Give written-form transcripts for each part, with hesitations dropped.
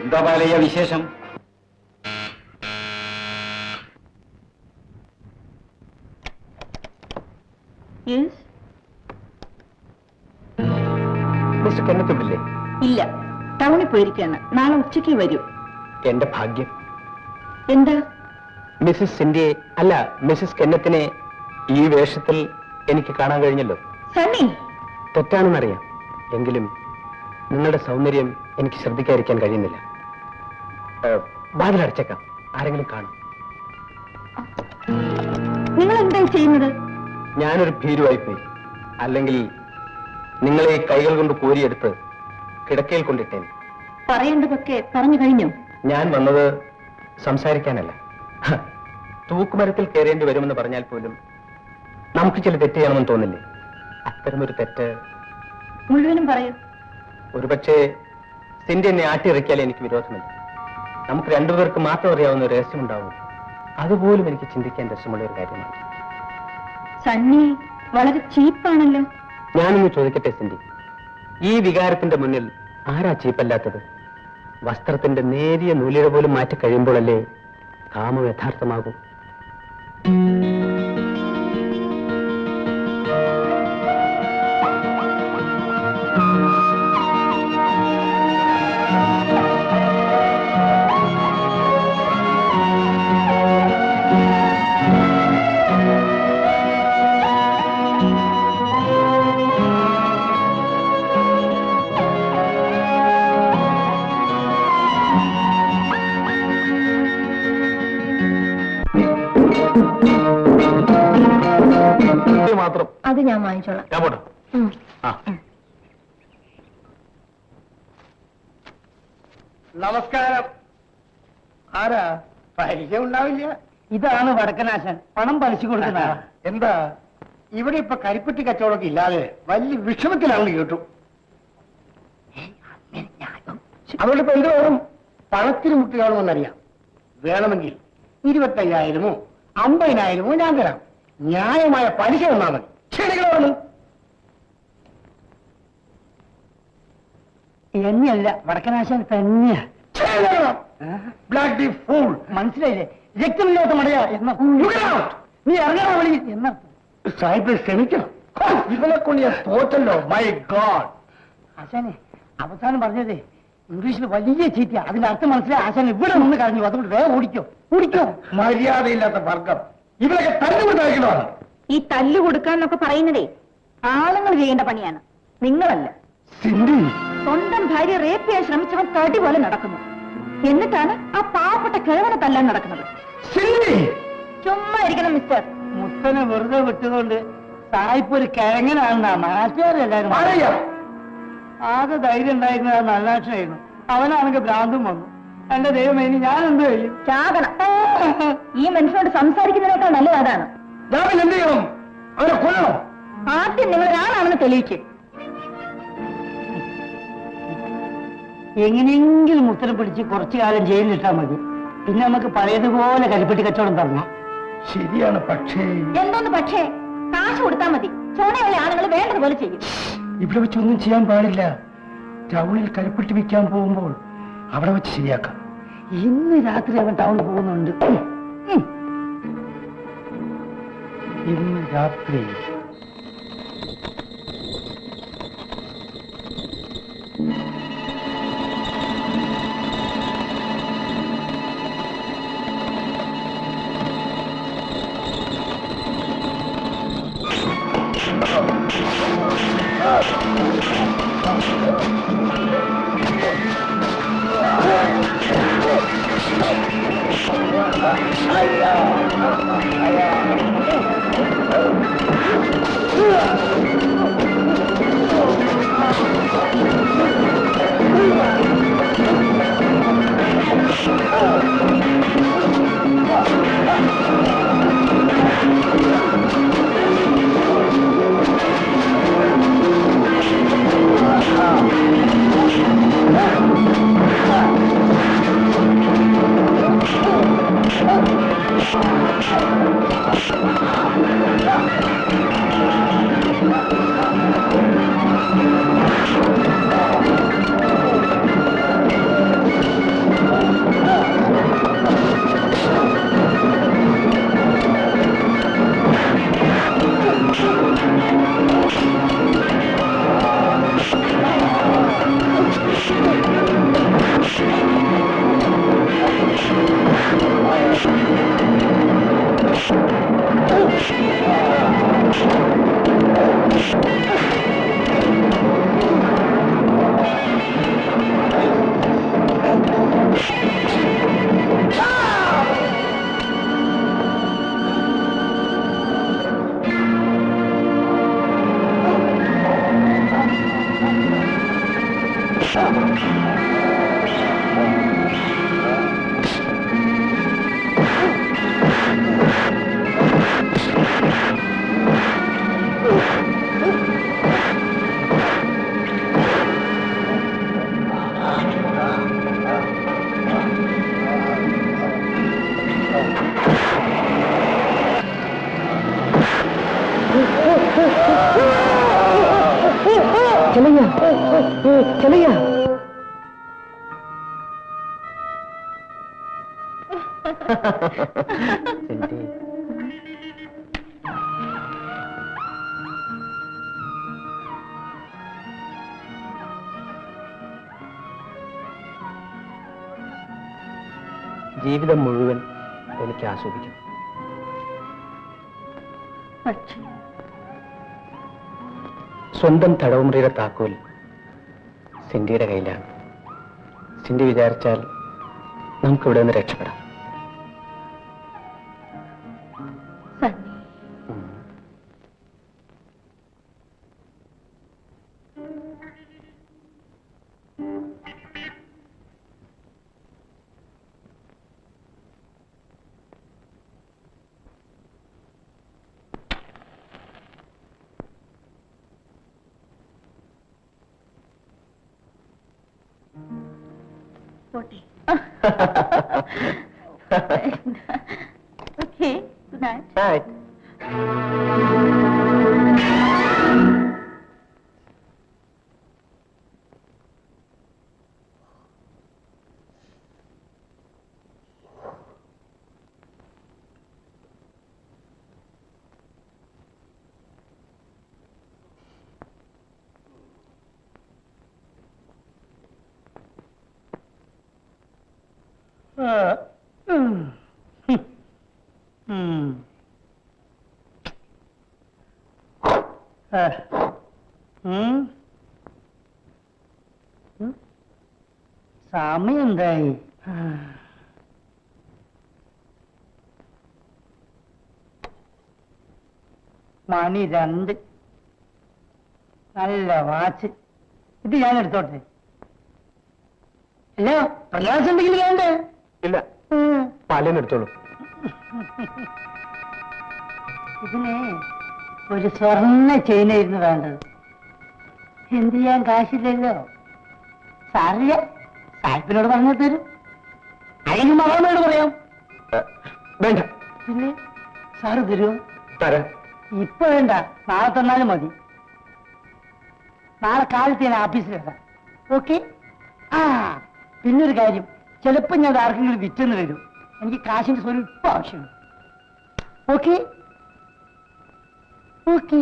എന്താ ബാലയ്യ വിശേഷം? മിസ്റ്റർ കെന്നത്തുണ്ടില്ലേ? ഇല്ല, ടൗണിൽ പോയിരിക്കാണ്. നാളെ ഉച്ചയ്ക്ക് വരൂ. എന്റെ ഭാഗ്യം. എന്താ? മിസ്സിസ് സിന്ധിയെ അല്ല മിസ്സിസ് കെന്നത്തിനെ ഈ വേഷത്തിൽ എനിക്ക് കാണാൻ കഴിഞ്ഞല്ലോ. സണ്ണി, തെറ്റാണെന്നറിയാം. എങ്കിലും നിങ്ങളുടെ സൗന്ദര്യം എനിക്ക് ശ്രദ്ധിക്കാതിരിക്കാൻ കഴിയുന്നില്ല. വാതിലടച്ചേക്കാം, ആരെങ്കിലും കാണും. നിങ്ങൾ എന്തായി ചെയ്യുന്നത്? ഞാനൊരു ഭീരുവായി പോയി. അല്ലെങ്കിൽ നിങ്ങളെ കൈകൾ കൊണ്ട് കോരിയെടുത്ത് കിടക്കയിൽ കൊണ്ടിട്ടേനെ. പറയേണ്ടതൊക്കെ പറഞ്ഞു കഴിഞ്ഞു. ഞാൻ വന്നത് സംസാരിക്കാനല്ല. തൂക്കുമരത്തിൽ കയറേണ്ടി വരുമെന്ന് പറഞ്ഞാൽ പോലും നമുക്ക് ചില തെറ്റ് ചെയ്യണമെന്ന് തോന്നില്ലേ? അത്തരമൊരു തെറ്റ് മുഴുവനും പറയൂ. ഒരുപക്ഷെ സിന്ധി എന്നെ ആട്ടിയിറക്കിയാൽ എനിക്ക് വിരോധമില്ല. നമുക്ക് രണ്ടുപേർക്ക് മാത്രം അറിയാവുന്ന ഒരു രഹസ്യമുണ്ടാവും. അതുപോലും എനിക്ക് ചിന്തിക്കാൻ രസമുള്ള ഒരു കാര്യമാണ്. സണ്ണി വളരെ ചീപ്പാണല്ലോ. ഞാനൊന്ന് ചോദിക്കട്ടെ സിന്ധി, ഈ വികാരത്തിന്റെ മുന്നിൽ ആരാ ചീപ്പല്ലാത്തത്? വസ്ത്രത്തിന്റെ നേരിയ നൂലിഴ പോലും മാറ്റി കഴിയുമ്പോഴല്ലേ കാമം യഥാർത്ഥമാകൂ. മാത്രം അത് ഞാൻ വാങ്ങിച്ചോളാം. ഞാൻ പോട്ടെ. നമസ്കാരം. ആരാ? പരിചയം ഉണ്ടാവില്ല. ഇതാണ് വടക്കനാശൻ, പണം പലിശ കൊടുക്കുന്ന. എന്താ ഇവിടെ ഇപ്പൊ കരിപ്പെട്ടി കച്ചവടമൊക്കെ ഇല്ലാതെ വലിയ വിഷമത്തിലാണെന്ന് കേട്ടു. അതുകൊണ്ട് ഇപ്പൊ എന്ത് വേണം? പണത്തിന് മുട്ടുകാണുമെന്നറിയാം. വേണമെങ്കിൽ 25,000-ഓ 50,000-ഓ ഞാൻ തരാം. ന്യായമായ പലിശ തന്നാൽ മതി. ക്ഷണികളാണ്. എന്നെയല്ല, വടക്കനാശൻ തന്നെയാ. Black the fool. മനസ്സിലായില്ലേ? രക്തമില്ലാത്ത മടയാ എന്ന നീ ഇറങ്ങാ വിളി എന്ന സാഹിബ് ക്ഷമിക്കണം. ഇവനെ കൊണ്ട് ഞാൻ തോറ്റല്ലോ. My God. ആശാനെ അവസാനം പറഞ്ഞതേ ഇംഗ്ലീഷിൽ വലിയ ചീറ്റ. അതിന്റെ അർത്ഥം മനസ്സിലായി. ആശാൻ ഇവിടെ നിന്ന് കഴിഞ്ഞു. അതുകൊണ്ട് വേഗം ഓടിക്കോ. മര്യാദയില്ലാത്ത വർഗം. ഇവരൊക്കെ തല്ലുകൊണ്ടായിരിക്കണമാണ്. ഈ തല്ലു കൊടുക്കാന്നൊക്കെ പറയുന്നതേ ആളുകൾ ചെയ്യേണ്ട പണിയാണ്, നിങ്ങളല്ല. സിന്ധി, സ്വന്തം ഭാര്യ റേപ്പ് ചെയ്യാൻ ശ്രമിച്ചവൻ തടി പോലെ നടക്കുന്നു. എന്നിട്ടാണ് ആ പാവപ്പെട്ട കിഴവനെ തല്ലാൻ നടക്കുന്നത്. സിന്ധി, ചുമ്മാ ഇരിക്കണം മിസ്റ്റർ. മുത്തനെ വെറുതെ വിട്ടതുകൊണ്ട് സായിപ്പ് ഒരു കിഴങ്ങനാണെന്നാ നാട്ടുകാരെല്ലാരും. ആകെ ധൈര്യം ഉണ്ടായിരുന്നത് നല്ലാക്ഷനായിരുന്നു. അവനാണെങ്കിൽ ഭ്രാന്തും വന്നു. എന്റെ ദൈവമേ, ഇനി ഞാൻ എന്ത് ചെയ്യും? ചാകണം. ഈ മനുഷ്യനോട് സംസാരിക്കുന്നതിനേക്കാൾ നല്ലത് അതാണ്. ഞാൻ എന്ത് ചെയ്യണം? അവനെ കൊല്ലണം. ആദ്യം നിങ്ങൾ ഒരാളാണെന്ന് തെളിയിക്കും. എങ്ങനെയെങ്കിലും മുത്തനെ പിടിച്ച് കുറച്ചു കാലം ജയിലിലിട്ടാൽ മതി. പിന്നെ നമുക്ക് പഴയതുപോലെ കരിപ്പെട്ടി കച്ചവടം തുടങ്ങാം. ശരിയാണ്, പക്ഷേ എന്തോന്ന് പക്ഷേ? കാശ് കൊടുത്താൽ മതി. ചോണയുള്ള ആളുകൾ വേണ്ടതുപോലെ ചെയ്യും. ഇവിടെ വെച്ചൊന്നും ചെയ്യാൻ പാടില്ല. ടൗണിൽ കരിപ്പെട്ടി വിൽക്കാൻ പോകുമ്പോൾ അവിടെ വെച്ച് ശരിയാക്കാം. ഇന്ന് രാത്രി അവൻ ടൗണിൽ പോകുന്നുണ്ട്. ഇന്ന് രാത്രി ജീവിതം മുഴുവൻ എനിക്ക് ആസ്വദിക്കണം. പക്ഷേ സ്വന്തം തടവുമുറിയുടെ താക്കോൽ സിന്ധിയുടെ കയ്യിലാണ്. സിന്ധി വിചാരിച്ചാൽ നമുക്കിവിടെ നിന്ന് രക്ഷപ്പെടാം. സണ്ണി, പോട്ടെ. Okay, good night. സമയം എന്തായി? മണി 2. നല്ല വാച്ച്. ഇത് ഞാൻ എടുത്തോട്ടെ? അല്ല, പ്രയാസം ഉണ്ടെങ്കിൽ വേണ്ടേ? ഇല്ല, പാലേനെടുത്തോളൂ. ഇതിന് ഒരു സ്വർണ്ണ ചെയിനായിരുന്നു വേണ്ടത്. എന്ത് ചെയ്യാൻ കാശില്ലല്ലോ. സാറില്ല, സാഹിബിനോട് പറഞ്ഞു തരും. അല്ലെങ്കിൽ മകളോട് പറയാം. വേണ്ട. പിന്നെ സാറ് തരുമോ? തരാം. ഇപ്പൊ വേണ്ട, നാളെ തന്നാലും മതി. നാളെ കാലത്ത് ഞാൻ ഓഫീസിൽ വരാം. ഓക്കെ? ആ, പിന്നൊരു കാര്യം, ചിലപ്പോ ഞാൻ ആർക്കെങ്കിലും വിറ്റെന്ന് വരും. എനിക്ക് കാശിന്റെ സ്വല്പം ആവശ്യമുണ്ട്. ഓക്കെ? ഓക്കെ.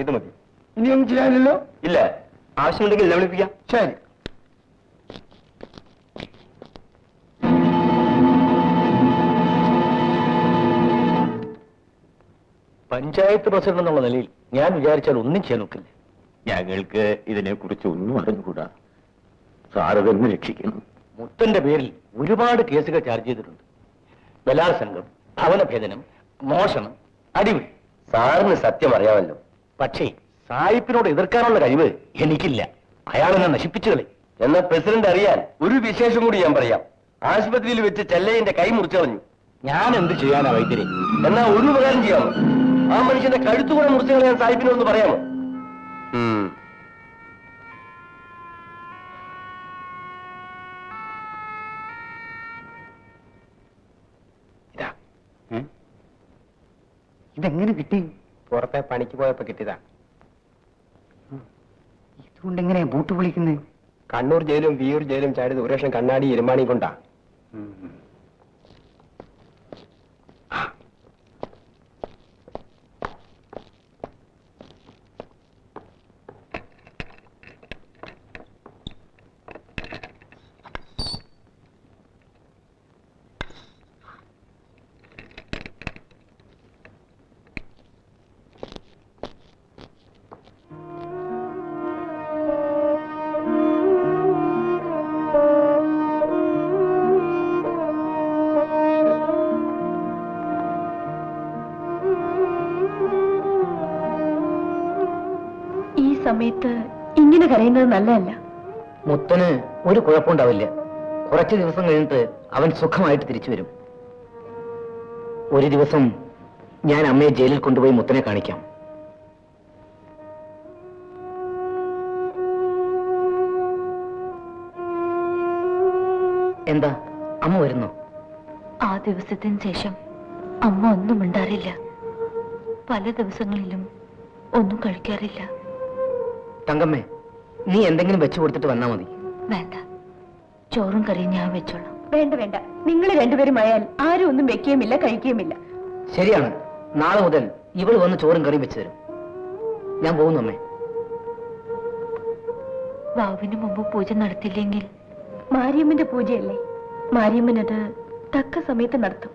ഇത് മതി. ഇനിയൊന്നും ചെയ്യാനില്ലല്ലോ? ഇല്ല, ആവശ്യമുണ്ടെങ്കിൽ എന്നെ വിളിപ്പിക്കാം. ശരി. പഞ്ചായത്ത് പ്രസിഡന്റ് എന്നുള്ള നിലയിൽ ഞാൻ വിചാരിച്ചാൽ ഒന്നും ചെയ്യാൻ നോക്കില്ല. ഞങ്ങൾക്ക് ഇതിനെക്കുറിച്ച് ഒന്നും അറിഞ്ഞുകൂടാ. സാറ് തന്നെ രക്ഷിക്കണം. മുത്തന്റെ പേരിൽ ഒരുപാട് കേസുകൾ ചാർജ് ചെയ്തിട്ടുണ്ട്. ബലാത്സംഗം, ഭവനഭേദനം, മോഷണം, അടിപിടി. സാറിന് സത്യം അറിയാമല്ലോ. പക്ഷേ സായിപ്പിനോട് എതിർക്കാനുള്ള കഴിവ് എനിക്കില്ല. അയാളെന്നെ നശിപ്പിച്ചു കളി. എന്നാ പ്രസിഡന്റ് അറിയാൻ ഒരു വിശേഷം കൂടി ഞാൻ പറയാം. ആശുപത്രിയിൽ വെച്ച് ചെല്ലയിന്റെ കൈ മുറിച്ചു കളഞ്ഞു. ഞാൻ എന്ത് ചെയ്യാനാ വൈദ്യരെ? എന്നാ ഒരു ഉപകാരം ചെയ്യാമോ? ആ മനുഷ്യന്റെ കഴുത്തുകൂടെ മുറിച്ചു കളയാൻ സാഹിബിനൊന്ന് പറയാമോ? ഇതെങ്ങനെ കിട്ടി? പുറത്തെ പണിക്ക് പോയപ്പോ കിട്ടിയതാ. ഇതുകൊണ്ട് എങ്ങനെയാ ബൂട്ട് വിളിക്കുന്നത്? കണ്ണൂർ ജയിലും വിയൂർ ജയിലും ചാടിയത് ഒരു ലക്ഷം കണ്ണാടി ഇരുമാണി കൊണ്ടാ. സമയത്ത് ഇങ്ങനെ കരയുന്നത് നല്ലതല്ല. മുത്തന് ഒരു കുഴപ്പമുണ്ടാവില്ല. കുറച്ച് ദിവസം കഴിഞ്ഞിട്ട് അവൻ സുഖമായിട്ട് തിരിച്ചു വരും. ഒരു ദിവസം ഞാൻ അമ്മയെ ജയിലിൽ കൊണ്ടുപോയി മുത്തനെ കാണിക്കാം. എന്താ അമ്മ വരുന്നോ? ആ ദിവസത്തിന് ശേഷം അമ്മ ഒന്നും മിണ്ടാറില്ല. പല ദിവസങ്ങളിലും ഒന്നും കഴിക്കാറില്ല. തങ്കമ്മേ, നീ എന്തെങ്കിലും വെച്ചു കൊടുത്തിട്ട് വന്നാ മതി. വേണ്ട, ചോറും കറിയും ഞാൻ വെച്ചോളാം. വേണ്ട വേണ്ട, നിങ്ങൾ രണ്ടുപേരും ആയാൽ ആരും ഒന്നും വെക്കുകയുമില്ല കഴിക്കുകയുമില്ല. ശരിയാണ്. നാളെ മുതൽ ഇവൾ വന്ന് ചോറും കറിയും വെച്ചു തരും. ഞാൻ പോകുന്നു അമ്മേ. വാവിന് മുമ്പ് പൂജ നടത്തിയില്ലെങ്കിൽ മാരിയമ്മന്റെ പൂജയല്ലേ, മാരിയമ്മനത് തക്ക സമയത്ത് നടത്തും.